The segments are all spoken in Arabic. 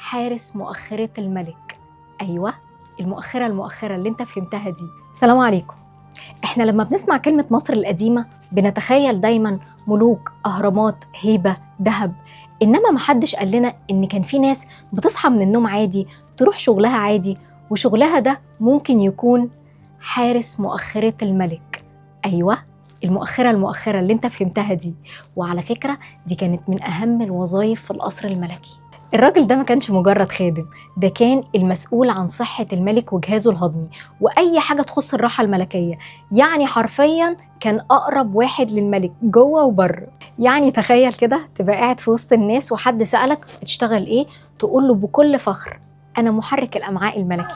حارس مؤخرة الملك. أيوة، المؤخرة اللي انت فهمتها دي. السلام عليكم. احنا لما بنسمع كلمة مصر القديمة بنتخيل دايما ملوك، أهرامات، هيبة، ذهب. إنما محدش قال لنا إن كان في ناس بتصحى من النوم عادي، تروح شغلها عادي، وشغلها ده ممكن يكون حارس مؤخرة الملك. أيوة، المؤخرة اللي انت فهمتها دي. وعلى فكرة دي كانت من أهم الوظائف في القصر الملكي. الراجل ده ما كانش مجرد خادم، ده كان المسؤول عن صحة الملك وجهازه الهضمي وأي حاجة تخص الراحة الملكية. يعني حرفياً كان أقرب واحد للملك جوه وبره. يعني تخيل كده تبقى قاعد في وسط الناس وحد سألك بتشتغل إيه؟ تقول له بكل فخر أنا محرك الأمعاء الملكي.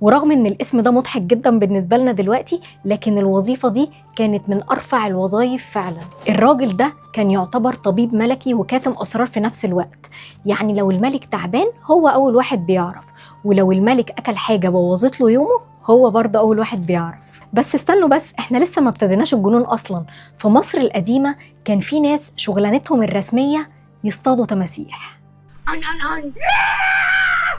ورغم ان الاسم ده مضحك جدا بالنسبه لنا دلوقتي، لكن الوظيفه دي كانت من ارفع الوظائف فعلا. الراجل ده كان يعتبر طبيب ملكي وكاتم اسرار في نفس الوقت. يعني لو الملك تعبان هو اول واحد بيعرف، ولو الملك اكل حاجه بوظت له يومه هو برضه اول واحد بيعرف. بس استنوا بس، احنا لسه ما ابتديناش الجنون اصلا. في مصر القديمه كان في ناس شغلانتهم الرسميه يصطادوا تماسيح.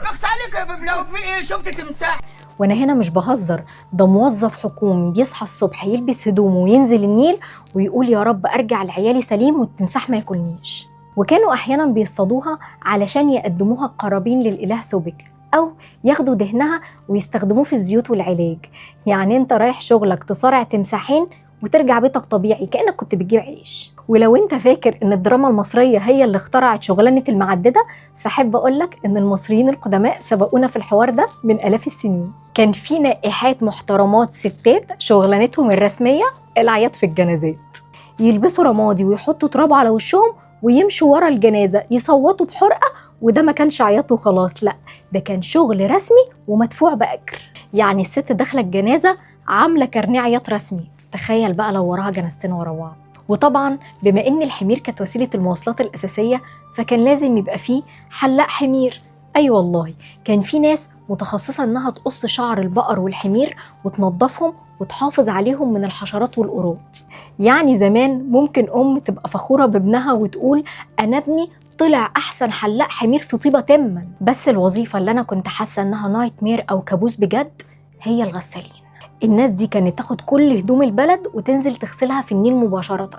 بخس عليك يا ببلاوي، في ايه؟ شفت تمساح؟ وانا هنا مش بهزر، ده موظف حكومي بيصحى الصبح يلبس هدومه وينزل النيل ويقول يا رب ارجع لعيالي سليم والتمساح ما ياكلنيش. وكانوا احيانا بيصطادوها علشان يقدموها قرابين للاله سوبك، او ياخدوا دهنها ويستخدموه في الزيوت والعلاج. يعني انت رايح شغلك تصارع تمساحين وترجع بيتك طبيعي كأنك كنت بتجيب عيش. ولو انت فاكر ان الدراما المصرية هي اللي اخترعت شغلانة المعددة، فحب اقولك ان المصريين القدماء سبقونا في الحوار ده من آلاف السنين. كان في نائحات محترمات ستات شغلانتهم الرسمية العياط في الجنازات، يلبسوا رمادي ويحطوا تراب على وشهم ويمشوا ورا الجنازة يصوتوا بحرقة. وده ما كانش عياط وخلاص، لا، ده كان شغل رسمي ومدفوع بأجر. يعني الست داخلة الجنازة عاملة كارنيه عياط رسمي، تخيل بقى لو وراها جنازتين ورا بعض. وطبعا بما ان الحمير كانت وسيله المواصلات الاساسيه، فكان لازم يبقى فيه حلاق حمير. اي والله، كان في ناس متخصصه انها تقص شعر البقر والحمير وتنظفهم وتحافظ عليهم من الحشرات والقرود. يعني زمان ممكن تبقى فخوره بابنها وتقول انا ابني طلع احسن حلاق حمير في طيبه تما. بس الوظيفه اللي انا كنت حاسه انها نايت مير او كابوس بجد هي الغسالين. الناس دي كانت تاخد كل هدوم البلد وتنزل تغسلها في النيل مباشرة.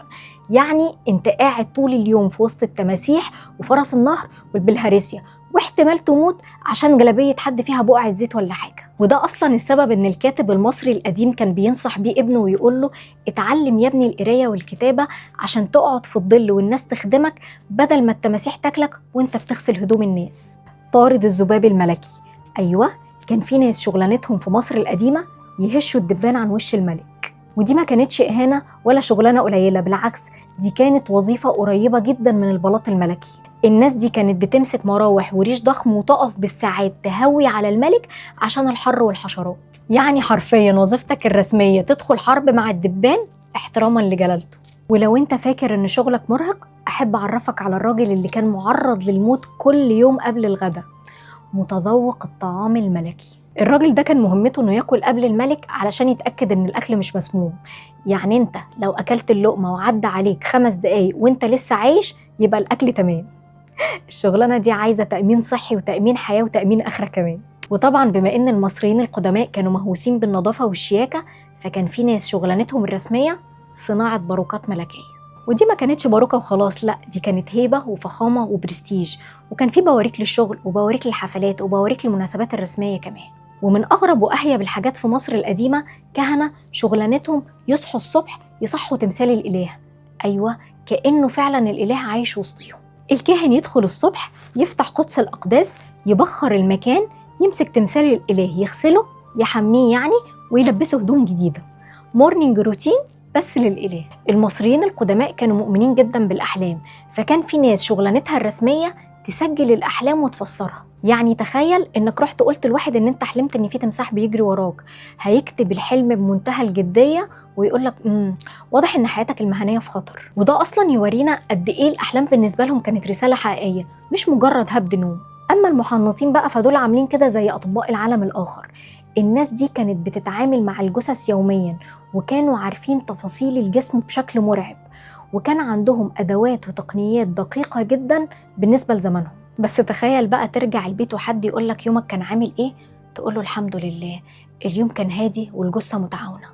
يعني انت قاعد طول اليوم في وسط التماسيح وفرس النهر والبلهارسيا، واحتمال تموت عشان جلابية حد فيها بقعة زيت ولا حاجة. وده أصلا السبب إن الكاتب المصري القديم كان بينصح بيه ابنه ويقول له اتعلم يا ابني القراية والكتابة عشان تقعد في الظل والناس تخدمك بدل ما التماسيح تاكلك وانت بتغسل هدوم الناس. طارد الذباب الملكي. أيوة، كان في ناس شغلانتهم في مصر القديمة يهشوا الدبان عن وش الملك. ودي ما كانتش إهانة ولا شغلانة قليلة، بالعكس دي كانت وظيفة قريبة جدا من البلاط الملكي. الناس دي كانت بتمسك مراوح وريش ضخم وتقف بالساعات تهوي على الملك عشان الحر والحشرات. يعني حرفيا وظيفتك الرسمية تدخل حرب مع الدبان احتراما لجلالته. ولو انت فاكر ان شغلك مرهق، احب اعرفك على الراجل اللي كان معرض للموت كل يوم قبل الغداء، متذوق الطعام الملكي. الراجل ده كان مهمته انه ياكل قبل الملك علشان يتأكد ان الاكل مش مسموم. يعني انت لو اكلت اللقمة وعدى عليك 5 دقايق وانت لسه عايش يبقى الاكل تمام. الشغلانة دي عايزة تأمين صحي وتأمين حياة وتأمين آخرة كمان. وطبعا بما ان المصريين القدماء كانوا مهووسين بالنظافة والشياكة، فكان في ناس شغلانتهم الرسمية صناعة باروكات ملكية. ودي ما كانتش باروكة وخلاص، لا، دي كانت هيبة وفخامة وبرستيج. وكان في بواريك للشغل وبواريك للحفلات وبواريك للمناسبات الرسمية كمان. ومن أغرب وأهيب الحاجات في مصر القديمة كهنة شغلانتهم يصحوا الصبح يصحوا تمثال الإله. أيوة، كأنه فعلا الإله عايش وسطيهم. الكاهن يدخل الصبح يفتح قدس الأقداس، يبخر المكان، يمسك تمثال الإله يغسله يحميه يعني ويلبسه هدوم جديدة. مورنينج روتين بس للإله. المصريين القدماء كانوا مؤمنين جدا بالأحلام، فكان في ناس شغلانتها الرسمية تسجل الأحلام وتفسرها. يعني تخيل انك رحت قلت لواحد ان انت حلمت ان في تمساح بيجري وراك، هيكتب الحلم بمنتهى الجدية ويقولك واضح ان حياتك المهنية في خطر. وده اصلا يورينا قد ايه الاحلام بالنسبة لهم كانت رسالة حقيقية مش مجرد هبد نوم. اما المحنطين بقى فدول عاملين كده زي اطباء العالم الاخر. الناس دي كانت بتتعامل مع الجثث يوميا وكانوا عارفين تفاصيل الجسم بشكل مرعب، وكان عندهم ادوات وتقنيات دقيقة جدا بالنسبة لزمانهم. بس تخيل بقى ترجع البيت وحد يقولك يومك كان عامل ايه، تقوله الحمد لله اليوم كان هادي والجثة متعاونة.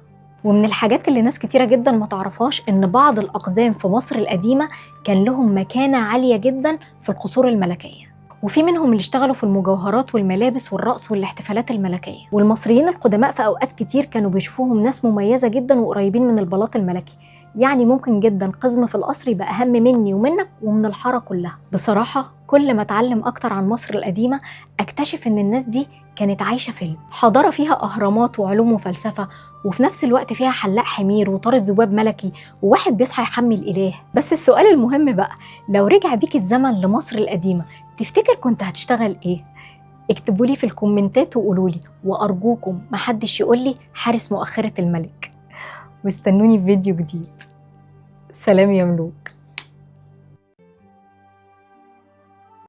ومن الحاجات اللي ناس كتيرة جدا ما تعرفهاش إن بعض الأقزام في مصر القديمة كان لهم مكانة عالية جدا في القصور الملكية، وفي منهم اللي اشتغلوا في المجوهرات والملابس والرقص والاحتفالات الملكية. والمصريين القدماء في أوقات كتير كانوا بيشوفوهم ناس مميزة جدا وقريبين من البلاط الملكي، يعني ممكن جدا قزم في القصر يبقى أهم مني ومنك ومن الحارة كلها. بصراحة كل ما اتعلم أكتر عن مصر القديمة أكتشف إن الناس دي كانت عايشة فيلم، حضارة فيها أهرامات وعلوم وفلسفة، وفي نفس الوقت فيها حلاق حمير وطارة ذباب ملكي وواحد بيصحى يحمي الإله. بس السؤال المهم بقى، لو رجع بيك الزمن لمصر القديمة تفتكر كنت هتشتغل إيه؟ اكتبولي في الكومنتات وقولولي، وأرجوكم محدش يقولي حارس مؤخرة الملك. واستنوني في فيديو جديد. سلام يا ملوك.